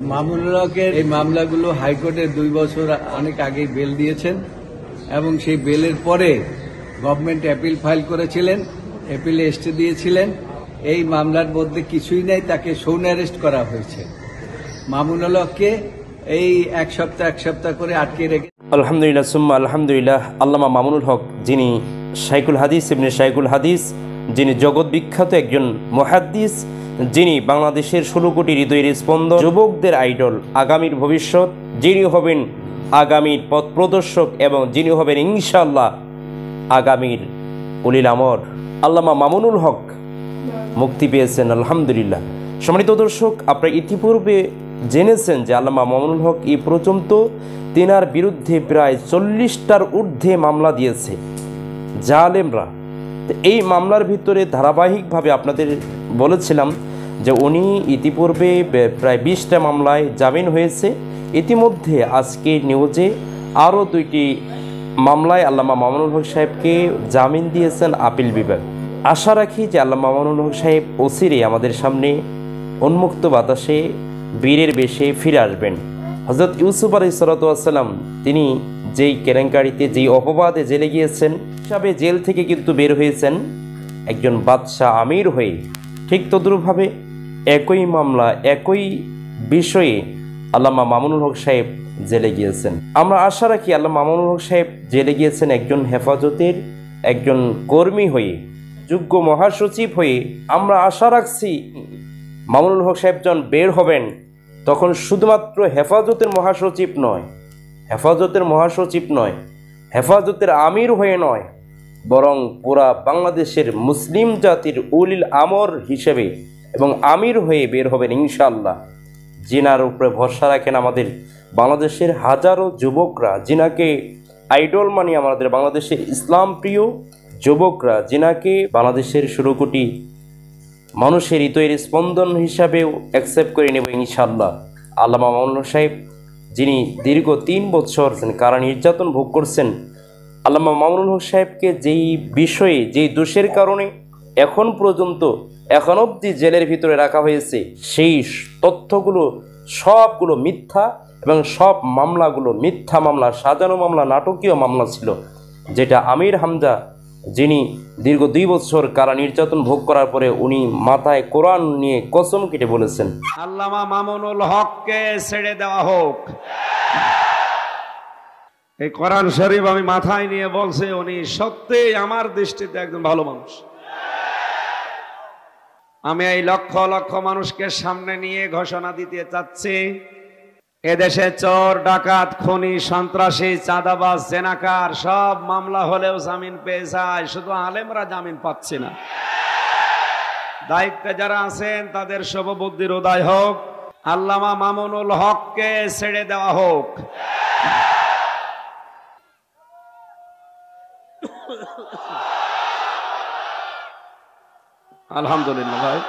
মামুনুল হকের এই মামলাগুলো হাইকোর্টে 2 বছর অনেক আগেই বেল দিয়েছেন এবং সেই বেলের পরে গভর্নমেন্ট অ্যাপিল ফাইল করেছিলেন, অ্যাপিলে স্টে দিয়েছিলেন। এই মামলার মধ্যে কিছুই নাই, তাকে সৌন অ্যারেস্ট করা হয়েছে। মামুনুল হককে এই এক সপ্তাহ করে আটকে রেখে আলহামদুলিল্লাহ সুম্মা আলহামদুলিল্লাহ। আল্লামা মামুনুল হক, যিনি শাইখুল হাদিস ইবনে শাইখুল হাদিস, যিনি জগৎ বিখ্যাত একজন মুহাদ্দিস, যিনি বাংলাদেশের 16 কোটি হৃদয়ের স্পন্দন, যুবকদের আইডল, আগামীর ভবিষ্যৎ, যিনি হবেন আগামীর পথ প্রদর্শক এবং যিনি হবেন ইনশাআল্লাহ আগামীর উলিল আমর, আল্লামা মামুনুল হক মুক্তি পেয়েছেন আলহামদুলিল্লাহ। সম্মানিত দর্শক, আপনারা ইতিপূর্বে জেনেছেন যে আল্লামা মামুনুল হক এই পর্যন্ত তিনার বিরুদ্ধে প্রায় 40টার ঊর্ধ্বে মামলা দিয়েছে জালেমরা। এই মামলার ভিতরে ধারাবাহিকভাবে আপনাদের বলেছিলাম যে উনি ইতিপূর্বে প্রায় 20টা মামলায় জামিন হয়েছে। ইতিমধ্যে আজকে নিউজে আরও 2টি মামলায় আল্লামা মামুনুল হক সাহেবকে জামিন দিয়েছেন আপিল বিভাগ। আশা রাখি যে আল্লামা মামুনুল হক সাহেব অচিরেই আমাদের সামনে উন্মুক্ত বাতাসে বীরের বেশে ফিরে আসবেন। হযরত ইউসুফ আলাইহিসসালাম তিনি যেই কেলেঙ্কারিতে, যেই অপবাদে জেলে গিয়েছেন, হিসাবে জেল থেকে কিন্তু বের হয়েছেন একজন বাদশাহ আমির হয়ে। ঠিক তদ্রূপভাবে একই মামলা, একই বিষয়ে আল্লামা মামুনুল হক সাহেব জেলে গিয়েছেন। আমরা আশা রাখি আল্লামা মামুনুল হক সাহেব জেলে গিয়েছেন একজন হেফাজতের একজন কর্মী হয়ে, যোগ্য মহাসচিব হয়ে। আমরা আশা রাখছি মামুনুল হক সাহেব যখন বের হবেন তখন শুধুমাত্র হেফাজতের মহাসচিব নয়, হেফাজতের আমির হয়ে নয়, বরং পুরা বাংলাদেশের মুসলিম জাতির উলিল আমর হিসেবে এবং আমির হয়ে বের হবেন ইনশাআল্লাহ। জিনার উপরে ভরসা রাখেন আমাদের বাংলাদেশের হাজারো যুবকরা, জিনাকে আইডল মানি আমাদের বাংলাদেশের ইসলাম প্রিয় যুবকরা, জিনাকে বাংলাদেশের 16 কোটি মানুষের হৃদয়ের স্পন্দন হিসাবেও অ্যাকসেপ্ট করে নেব ইনশাআল্লাহ। আল্লামা মামুনুল সাহেব, যিনি দীর্ঘ 3 বছর কারা নির্যাতন ভোগ করছেন, আল্লামা মামুনুল হক সাহেবকে যেই বিষয়ে, যেই দোষের কারণে এখন পর্যন্ত, এখন অবধি জেলের ভিতরে রাখা হয়েছে, সেই তথ্যগুলো সবগুলো মিথ্যা এবং সব মামলাগুলো মিথ্যা মামলা, সাজানো মামলা, নাটকীয় মামলা ছিল। যেটা আমির হামজা, যিনি দীর্ঘ 2 বছর কারা নির্যাতন ভোগ করার পরে উনি মাথায় কোরআন নিয়ে কসম কেটে বলেছেন, আল্লামা মামুনুল হককে ছেড়ে দেওয়া হোক। এই কোরআন শরীফ আমি মাথায় নিয়ে বলছি, উনি সত্যিই আমার দৃষ্টিতে একজন ভালো মানুষ। আমি এই লক্ষ লক্ষ মানুষকে সামনে নিয়ে ঘোষণা দিতে চাচ্ছি, এদেশে চোর, ডাকাত, খুনি, সন্ত্রাসী, চাঁদাবাজ, জেনাকার সব মামলা হলেও জামিন পেয়ে যায়, শুধু আলেমরা জামিন পাচ্ছে না। দায়িত্বে যারা আছেন তাদের শুভবুদ্ধির উদয় হোক। আল্লামা মামুনুল হককে ছেড়ে দেওয়া হোক। আলহামদুলিল্লাহ ভাই,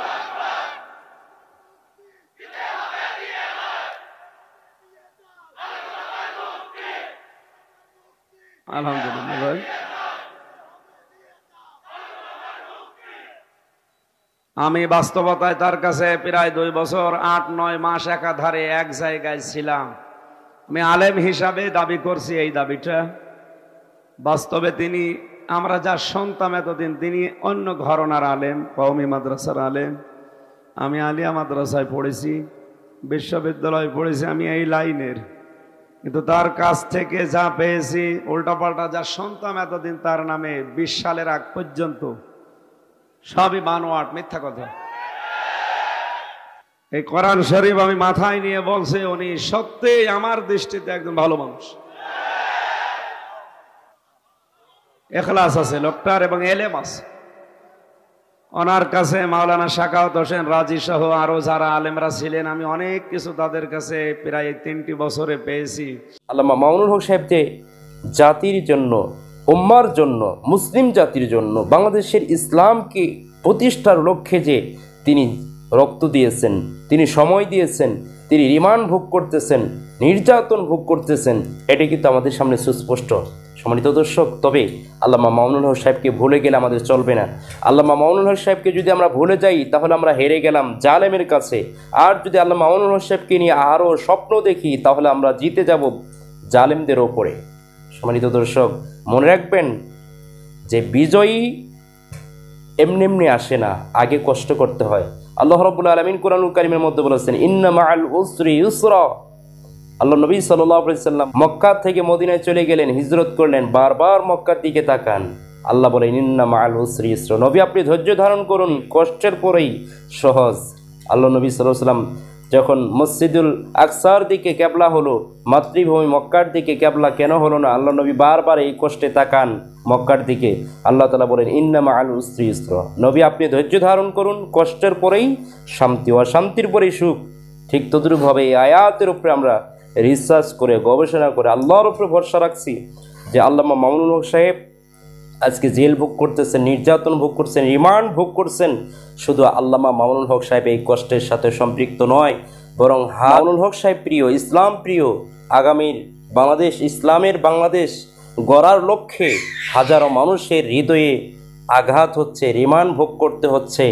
আলহামদুলিল্লাহ ভাই। আমি বাস্তবতায় তার কাছে প্রায় 2 বছর 8-9 মাস একাধারে এক জায়গায় ছিলাম। আমি আলেম হিসাবে দাবি করছি এই দাবিটা। বাস্তবে তিনি, আমরা যা শুনতাম এতদিন, তিনি অন্য ঘরানার আলেম, কওমি মাদ্রাসার আলেম। আমি আলিয়া মাদ্রাসায় পড়েছি, বিশ্ববিদ্যালয়ে পড়েছি, আমি এই লাইনের। কিন্তু তার কাছ থেকে যা পেয়েছি, উল্টাপাল্টা যা শুনতাম এতদিন তার নামে 20 সালের আগ পর্যন্ত, সবই বানোয়াট, মিথ্যা কথা। এই কোরআন শরীফ আমি মাথায় নিয়ে বলছি, উনি সত্যিই আমার দৃষ্টিতে একজন ভালো মানুষ। এখলাস আছে লোকটার এবং এলেম আছে। ওনার কাছে মাওলানা শাকাওয়াত হোসেন রাজি সহ আরো যারা আলেমরা ছিলেন, আমি অনেক কিছু তাদের কাছে প্রায় 3টি বছরে পেয়েছি। আল্লামা মামুনুল হক সাহেব যে জাতির জন্য, উম্মার জন্য, মুসলিম জাতির জন্য, বাংলাদেশের ইসলামকে প্রতিষ্ঠার লক্ষ্যে যে তিনি রক্ত দিয়েছেন, তিনি সময় দিয়েছেন, তিনি রিমান্ড ভোগ করতেছেন, নির্যাতন ভোগ করতেছেন, এটি কিন্তু আমাদের সামনে সুস্পষ্ট। সম্মানিত দর্শক, তবে আল্লামা মামুনুল হক সাহেবকে ভুলে গেলে আমাদের চলবে না। আল্লামা মামুনুল হক সাহেবকে যদি আমরা ভুলে যাই তাহলে আমরা হেরে গেলাম জালেমের কাছে। আর যদি আল্লামা মামুনুল হক সাহেবকে নিয়ে আরও স্বপ্ন দেখি তাহলে আমরা জিতে যাব জালেমদের ওপরে। সম্মানিত দর্শক, মনে রাখবেন যে বিজয়ী এমনি এমনি আসে না, আগে কষ্ট করতে হয়। আল্লাহ রাব্বুল আলামিন কোরআনুল কারীমের মধ্যে বলেছেন, ইন্না মাআল উসরি ইউসরা। আল্লাহ নবী সাল্লাল্লাহু আলাইহি সাল্লাম মক্কা থেকে মদিনায় চলে গেলেন, হিজরত করলেন, বারবার মক্কার দিকে তাকান। আল্লাহ বলেন, ইন্না মাআল উসরি ইউসরা। নবী আপনি ধৈর্য ধারণ করুন, কষ্টের পরেই সহজ। আল্লাহ নবী সাল্লাল্লাহু আলাইহি সাল্লাম যখন মসজিদুল আকসার দিকে ক্যাবলা হলো, মাতৃভূমি মক্কার দিকে ক্যাবলা কেন হলো না? আল্লাহ নবী বারবার এই কষ্টে তাকান মক্কার দিকে। আল্লাহ তাআলা বলেন, ইন্না মাআল উসরি ইউসরা। নবী আপনি ধৈর্য ধারণ করুন, কষ্টের পরেই শান্তি, অশান্তির পরেই সুখ। ঠিক তদ্রূপভাবে এই আয়াতের উপরে আমরা রিসার্চ করে, গবেষণা করে আল্লাহর উপরে ভরসা রাখছি যে আল্লামা মামুনুল হক সাহেব আজকে জেল ভোগ করতেছেন, নির্যাতন ভোগ করছেন, রিমান্ড ভোগ করছেন। শুধু আল্লামা মামুনুল হক সাহেব এই কষ্টের সাথে সম্পৃক্ত নয়, বরং মামুনুল হক সাহেব প্রিয়, ইসলাম প্রিয়, আগামীর বাংলাদেশ, ইসলামের বাংলাদেশ গড়ার লক্ষ্যে হাজারো মানুষের হৃদয়ে আঘাত হচ্ছে, রিমান্ড ভোগ করতে হচ্ছে,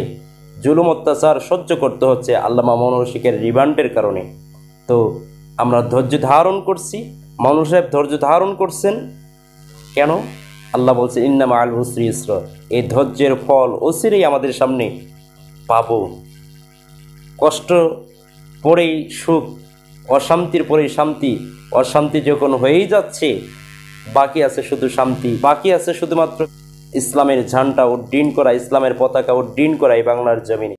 জুলুম অত্যাচার সহ্য করতে হচ্ছে আল্লামা মামুনুল হক সাহেবের রিমান্ডের কারণে। তো আমরা ধৈর্য ধারণ করছি, মামুনুল সাহেব ধৈর্য ধারণ করছেন কেন? আল্লাহ বলছে, ইন্না মাআল উসরি ইউসরা। এই ধৈর্যের ফল অচিরেই আমাদের সামনে পাবো। কষ্ট পরেই সুখ, অশান্তির পরেই শান্তি। অশান্তি যখন হয়েই যাচ্ছে, বাকি আছে শুধু শান্তি, বাকি আছে শুধুমাত্র ইসলামের ঝান্ডা উড্ডীন করা, ইসলামের পতাকা উড্ডীন করা এই বাংলার জমিনে।